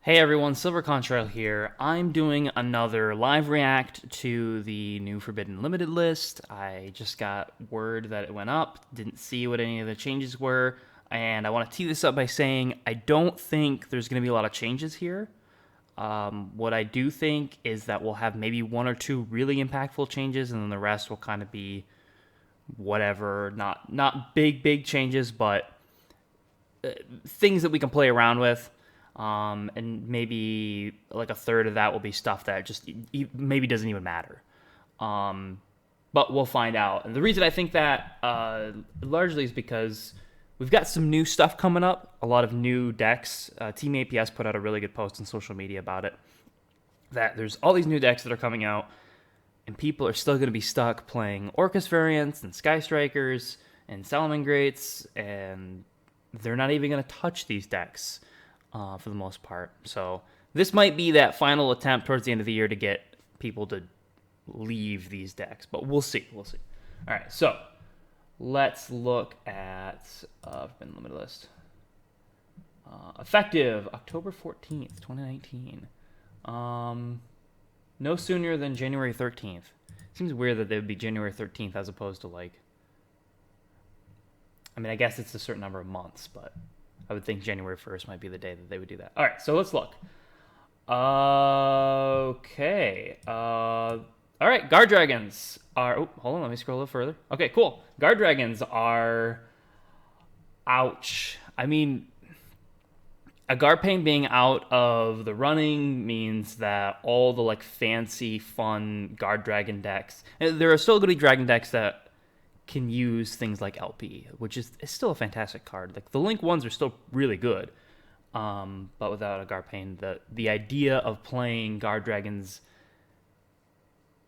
Hey everyone, Silver Contrail here. I'm doing another live react to the new Forbidden Limited list. I just got word that it went up, didn't see what any of the changes were, and I want to tee this up by saying I don't think there's going to be a lot of changes here. What I do think is that we'll have maybe one or two really impactful changes, and then the rest will kind of be whatever, not big changes, but things that we can play around with. And maybe like a third of that will be stuff that just maybe doesn't even matter. But we'll find out. And the reason I think that largely is because we've got some new stuff coming up, a lot of new decks. Team APS put out a really good post on social media about it, that there's all these new decks that are coming out, and people are still going to be stuck playing Orcus variants and Sky Strikers and Salamangreats, and they're not even going to touch these decks for the most part. So this might be that final attempt towards the end of the year to get people to leave these decks, but we'll see. All right, so let's look at Forbidden Limited list. Effective October 14th, 2019. No sooner than January 13th. Seems weird that they would be January 13th as opposed to like, I mean, I guess it's a certain number of months, but I would think January 1st might be the day that they would do that. All right, so let's look. Okay. All right, Guard Dragons are... Oh, hold on, let me scroll a little further. Okay, cool. Guard Dragons are... Ouch. I mean, a Guard Pain being out of the running means that all the, like, fancy, fun Guard Dragon decks... And there are still going to be Dragon decks that can use things like LP, which is still a fantastic card. Like the Link ones are still really good, but without a Guard Pain, the idea of playing Guard Dragons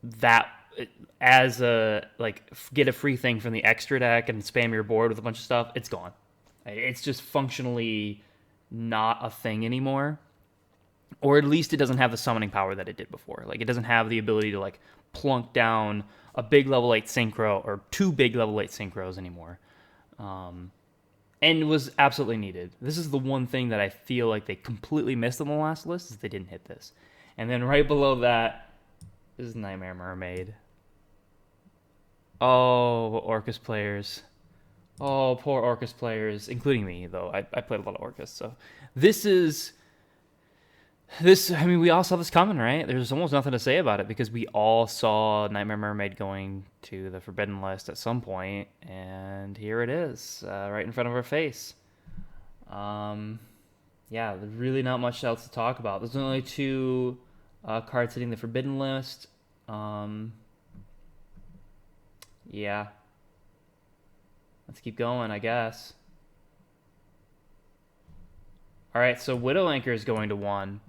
that as a like get a free thing from the extra deck and spam your board with a bunch of stuff, it's gone. It's just functionally not a thing anymore, or at least it doesn't have the summoning power that it did before. Like it doesn't have the ability to like plunk down a big level 8 synchro or two big level 8 synchros anymore. And was absolutely needed. This is the one thing that I feel like they completely missed on the last list, is they didn't hit this. And then right below that is Knightmare Mermaid. Oh, Orcus players. Oh, poor Orcus players, including me, though. I played a lot of Orcus, so this is... I mean, we all saw this coming, right? There's almost nothing to say about it because we all saw Knightmare Mermaid going to the Forbidden list at some point, and here it is, right in front of our face. Yeah, there's really not much else to talk about. There's only two cards hitting the Forbidden list. Yeah. Let's keep going, I guess. All right, so Widow Anchor is going to 1.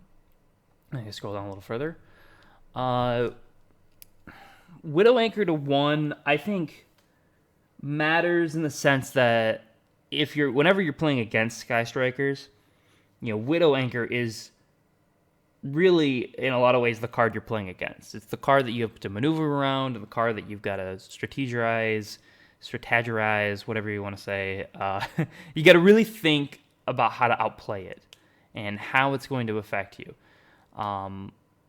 I can scroll down a little further. Widow Anchor to 1, I think, matters in the sense that whenever you're playing against Sky Strikers, you know, Widow Anchor is really, in a lot of ways, the card you're playing against. It's the card that you have to maneuver around, and the card that you've got to strategize, whatever you want to say. You got to really think about how to outplay it and how it's going to affect you.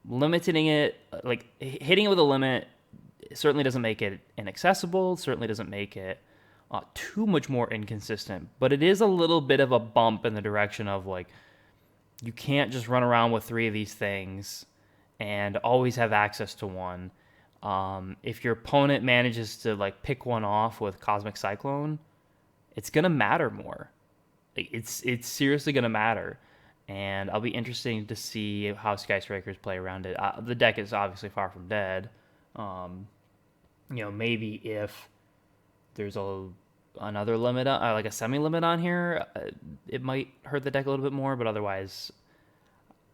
Limiting it, like hitting it with a limit, certainly doesn't make it inaccessible, certainly doesn't make it too much more inconsistent, but it is a little bit of a bump in the direction of like, you can't just run around with 3 of these things and always have access to one. If your opponent manages to like pick one off with Cosmic Cyclone, it's gonna matter more. It's seriously gonna matter. And I'll be interested to see how Sky Strikers play around it. The deck is obviously far from dead. You know, maybe if there's another limit, like a semi-limit on here, it might hurt the deck a little bit more. But otherwise,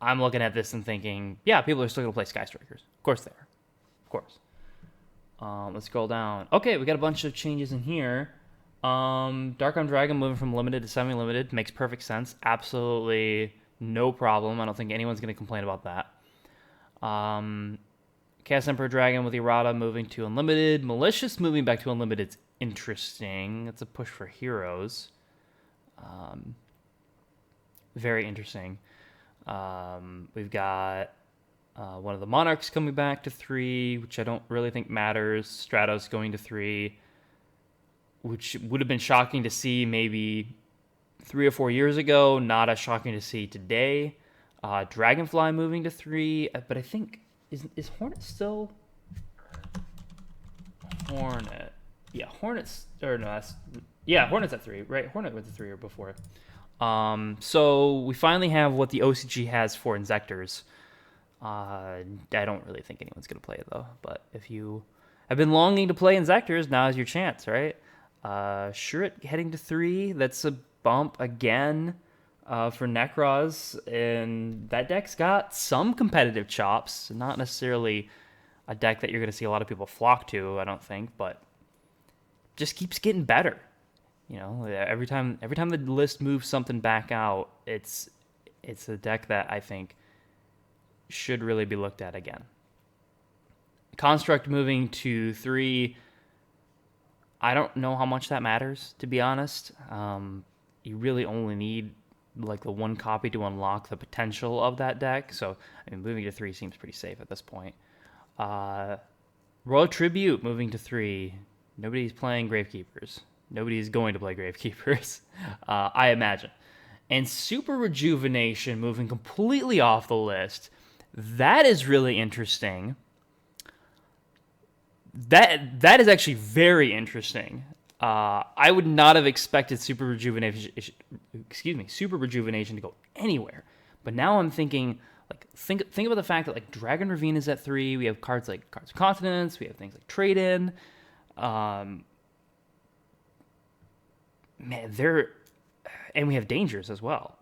I'm looking at this and thinking, yeah, people are still going to play Sky Strikers. Of course they are. Of course. Let's scroll down. Okay, we got a bunch of changes in here. Dark Arm Dragon moving from limited to semi-limited makes perfect sense. Absolutely no problem. I don't think anyone's going to complain about that. Chaos Emperor Dragon with Errata moving to unlimited. Malicious moving back to unlimited. It's interesting. It's a push for heroes. Very interesting. We've got one of the Monarchs coming back to 3, which I don't really think matters. Stratos going to 3, which would have been shocking to see maybe 3 or 4 years ago. Not as shocking to see today. Dragonfly moving to 3, but I think is Hornet still Hornet? Yeah, Hornet's or no, that's Hornet's at 3, right? Hornet went to 3 or before. So we finally have what the OCG has for Inzectors. I don't really think anyone's gonna play it though. But if you have been longing to play Inzectors, now is your chance, right? Shuret heading to 3. That's a bump again for Necros, and that deck's got some competitive chops. Not necessarily a deck that you're going to see a lot of people flock to, I don't think, but just keeps getting better. You know, every time the list moves something back out, it's a deck that I think should really be looked at again. Construct moving to 3. I don't know how much that matters, to be honest. You really only need like the one copy to unlock the potential of that deck. So, I mean, moving to 3 seems pretty safe at this point. Royal Tribute moving to 3. Nobody's playing Gravekeepers. Nobody's going to play Gravekeepers, I imagine. And Super Rejuvenation moving completely off the list. That is really interesting. That is actually very interesting. I would not have expected Super Rejuvenation to go anywhere. But now I'm thinking, like, think about the fact that like Dragon Ravine is at 3. We have cards like Cards of Continents. We have things like Trade In. And we have Dangers as well.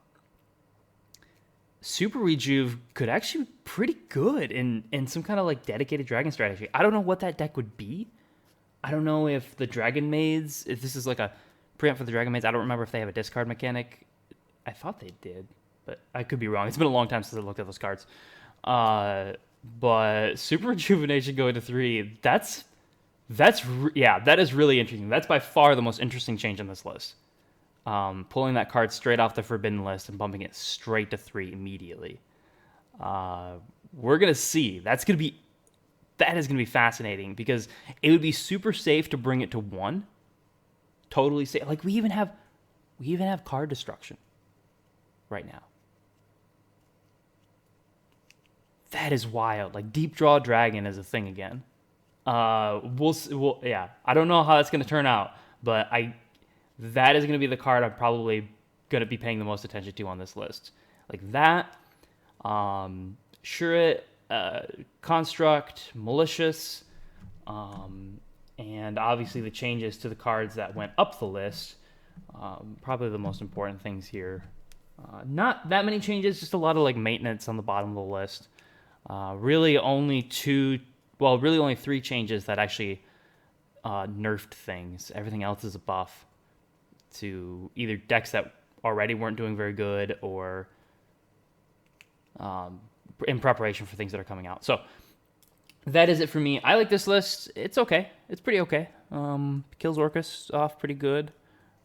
Super Rejuve could actually be pretty good in some kind of like dedicated dragon strategy. I don't know what that deck would be. I don't know if the Dragon Maids, if this is like a preamp for the Dragon Maids. I don't remember if they have a discard mechanic. I thought they did, but I could be wrong. It's been a long time since I looked at those cards. But Super Rejuvenation going to 3, that is really interesting. That's by far the most interesting change on this list. Pulling that card straight off the Forbidden list and bumping it straight to 3 immediately. We're going to see. That is going to be fascinating because it would be super safe to bring it to 1. Totally safe. Like we even have card destruction right now. That is wild. Like Deep Draw Dragon is a thing again. We'll I don't know how that's going to turn out, but that is going to be the card I'm probably going to be paying the most attention to on this list. Like that, Shuret, Construct, Malicious, and obviously the changes to the cards that went up the list. Probably the most important things here. Not that many changes, just a lot of like maintenance on the bottom of the list. Really only 3 changes that actually nerfed things. Everything else is a buff to either decks that already weren't doing very good or in preparation for things that are coming out. So that is it for me. I like this list. It's okay. It's pretty okay. Kills Orcus off pretty good.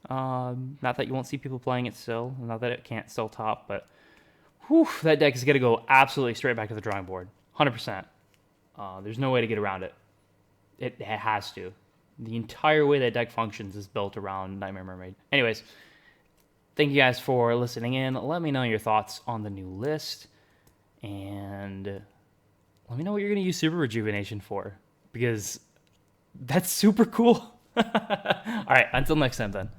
Not that you won't see people playing it still. Not that it can't still top, but that deck is going to go absolutely straight back to the drawing board. 100%. There's no way to get around it. It has to. The entire way that deck functions is built around Knightmare Mermaid. Anyways, thank you guys for listening in. Let me know your thoughts on the new list. And let me know what you're going to use Super Rejuvenation for. Because that's super cool. All right, until next time then.